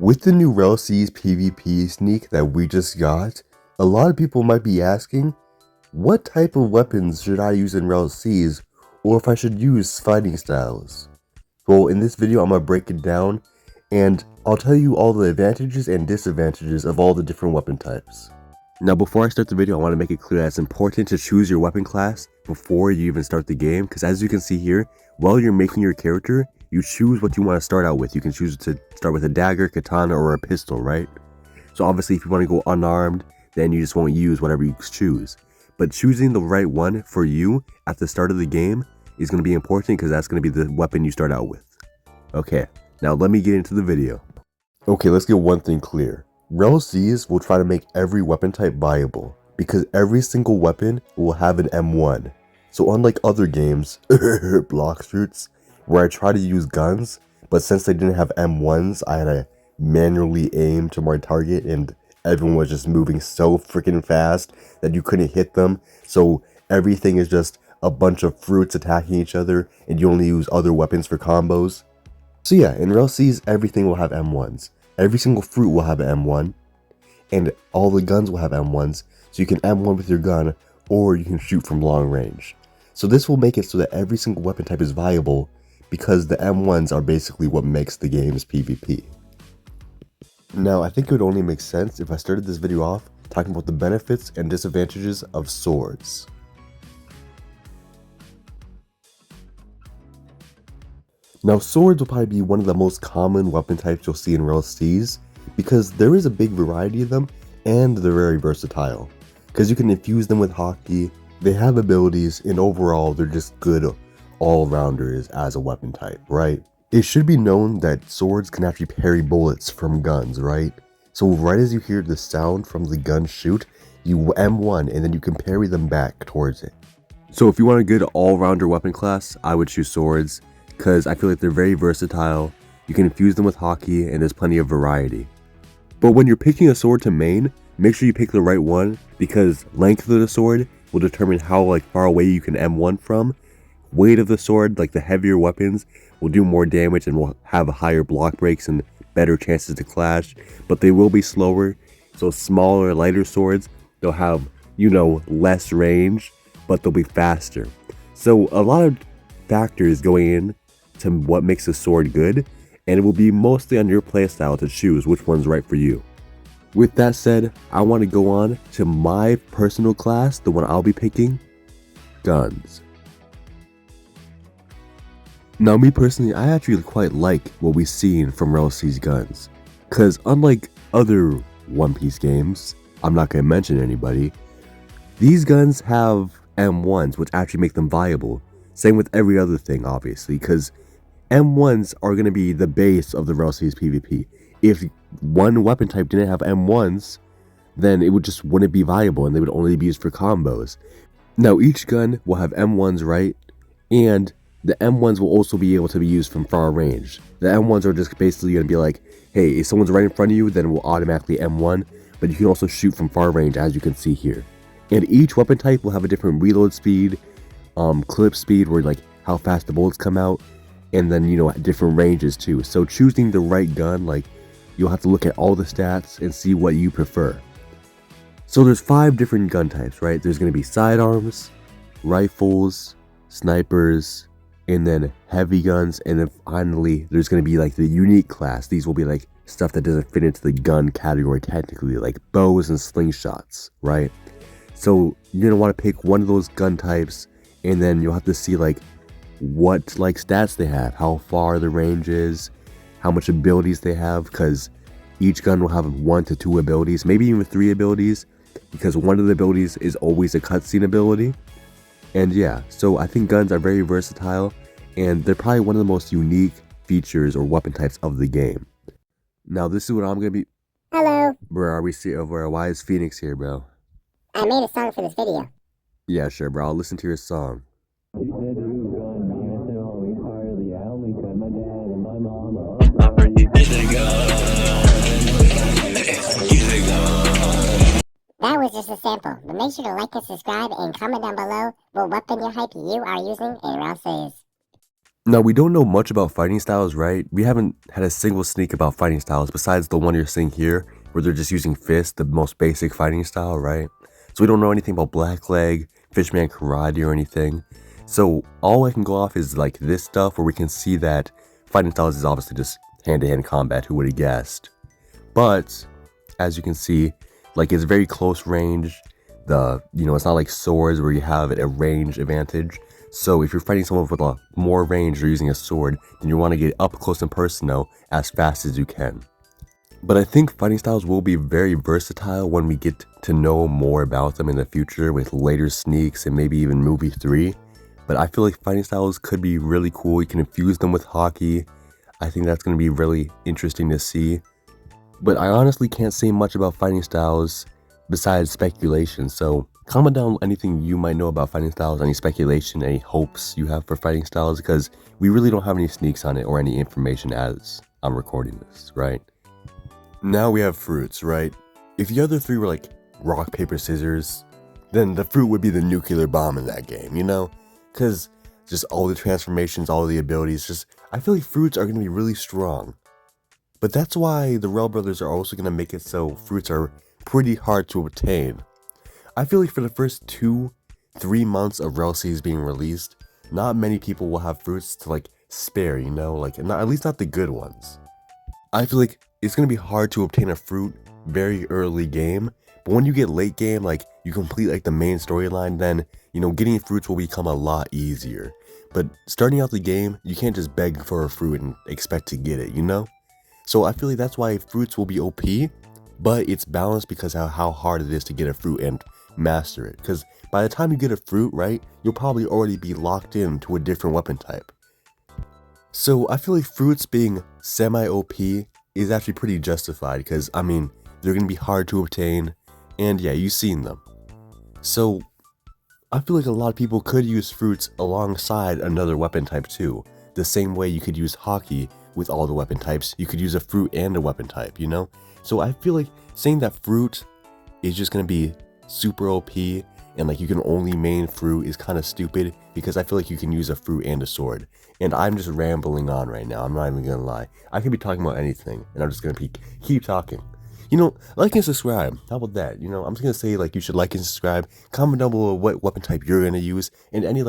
With the new Rell PvP sneak that we just got, a lot of people might be asking, what type of weapons should I use in Rell or if I should use fighting styles? Well, in this video I'm going to break it down, and I'll tell you all the advantages and disadvantages of all the different weapon types. Now before I start the video, I want to make it clear that it's important to choose your weapon class before you even start the game, because as you can see here, while you're making your character, you choose what you want to start out with. You can choose to start with a dagger, katana, or a pistol, right? So obviously if you want to go unarmed, then you just won't use whatever you choose. But choosing the right one for you at the start of the game is going to be important, because that's going to be the weapon you start out with. Okay, now let me get into the video. Okay, let's get one thing clear. Rell will try to make every weapon type viable, because every single weapon will have an M1. So unlike other games, block shoots, where I try to use guns, but since they didn't have M1s, I had to manually aim to my target, and everyone was just moving so freaking fast that you couldn't hit them. So everything is just a bunch of fruits attacking each other, and you only use other weapons for combos. So yeah, in Rell everything will have M1s. Every single fruit will have an M1, and all the guns will have M1s, so you can M1 with your gun, or you can shoot from long range. So this will make it so that every single weapon type is viable, because the M1s are basically what makes the game's PvP. Now, I think it would only make sense if I started this video off talking about the benefits and disadvantages of swords. Now, swords will probably be one of the most common weapon types you'll see in Rell because there is a big variety of them, and they're very versatile. Because you can infuse them with hockey, they have abilities, and overall they're just good all-rounders as a weapon type, right? It should be known that swords can actually parry bullets from guns, right? So right as you hear the sound from the gun shoot, you M1 and then you can parry them back towards it. So if you want a good all-rounder weapon class, I would choose swords, because I feel like they're very versatile, you can infuse them with hockey, and there's plenty of variety. But when you're picking a sword to main, make sure you pick the right one, because length of the sword will determine how far away you can M1 from. Weight of the sword, like the heavier weapons, will do more damage and will have higher block breaks and better chances to clash, but they will be slower. So smaller, lighter swords, they'll have, less range, but they'll be faster. So a lot of factors going in to what makes a sword good, and it will be mostly on your playstyle to choose which one's right for you. With that said, I want to go on to my personal class, the one I'll be picking, guns. Now me personally, I actually quite like what we've seen from Rell guns, because unlike other One Piece games, I'm not going to mention anybody, these guns have M1s which actually make them viable. Same with every other thing, obviously, because M1s are going to be the base of the Rell PvP. If one weapon type didn't have M1s, then it wouldn't be viable, and they would only be used for combos. Now each gun will have M1s, right? And the M1s will also be able to be used from far range. The M1s are just basically going to be like, hey, if someone's right in front of you, then we'll automatically M1, but you can also shoot from far range, as you can see here. And each weapon type will have a different reload speed, clip speed, where how fast the bullets come out, and then different ranges too. So choosing the right gun, you'll have to look at all the stats and see what you prefer. So there's 5 different gun types, right? There's going to be sidearms, rifles, snipers, and then heavy guns, and then finally there's going to be the unique class. These will be stuff that doesn't fit into the gun category technically, like bows and slingshots, right? So you're going to want to pick one of those gun types, and then you'll have to see what stats they have, how far the range is, how much abilities they have, because each gun will have 1 to 2 abilities, maybe even 3 abilities, because one of the abilities is always a cutscene ability. And yeah, so I think guns are very versatile, and they're probably one of the most unique features or weapon types of the game. Now this is what I'm gonna be. Hello. Bro, are we see over? Why is Phoenix here, bro? I made a song for this video. Yeah, sure, bro. I'll listen to your song. That was just a sample, but make sure to like and subscribe and comment down below what weapon you're hype you are using in Rell. Now, we don't know much about fighting styles, right? We haven't had a single sneak about fighting styles besides the one you're seeing here, where they're just using fists, the most basic fighting style, right? So we don't know anything about Blackleg, Fishman Karate, or anything. So all I can go off is like this stuff where we can see that fighting styles is obviously just hand-to-hand combat, who would have guessed? But as you can see, like it's very close range. It's not like swords where you have a range advantage. So if you're fighting someone with a more range or using a sword, then you want to get up close and personal as fast as you can. But I think fighting styles will be very versatile when we get to know more about them in the future with later sneaks and maybe even movie 3. But I feel like fighting styles could be really cool. You can infuse them with hockey. I think that's going to be really interesting to see. But I honestly can't say much about fighting styles besides speculation, so comment down anything you might know about fighting styles, any speculation, any hopes you have for fighting styles, because we really don't have any sneaks on it or any information as I'm recording this, right? Now we have fruits, right? If the other 3 were like rock, paper, scissors, then the fruit would be the nuclear bomb in that game, Because just all the transformations, all the abilities, I feel like fruits are going to be really strong. But that's why the Rell brothers are also going to make it so fruits are pretty hard to obtain. I feel like for the first 2-3 months of Rell series being released, not many people will have fruits to spare, at least not the good ones. I feel like it's going to be hard to obtain a fruit very early game, but when you get late game, you complete the main storyline, then, getting fruits will become a lot easier. But starting out the game, you can't just beg for a fruit and expect to get it, So I feel like that's why fruits will be OP, but it's balanced because of how hard it is to get a fruit and master it. Because by the time you get a fruit, right, you'll probably already be locked into a different weapon type. So I feel like fruits being semi-OP is actually pretty justified because, they're going to be hard to obtain, and yeah, you've seen them. So I feel like a lot of people could use fruits alongside another weapon type too. The same way you could use hockey with all the weapon types, you could use a fruit and a weapon type, So I feel like saying that fruit is just going to be super OP and you can only main fruit is kind of stupid because I feel like you can use a fruit and a sword. And I'm just rambling on right now, I'm not even going to lie. I could be talking about anything and I'm just going to keep talking. Like and subscribe. How about that? I'm just going to say you should like and subscribe. Comment down below what weapon type you're going to use and any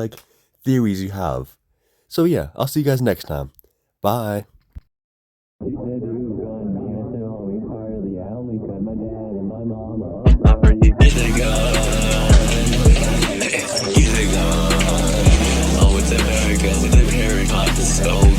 theories you have. So yeah, I'll see you guys next time. Bye. Oh, it's America with a very hot stove.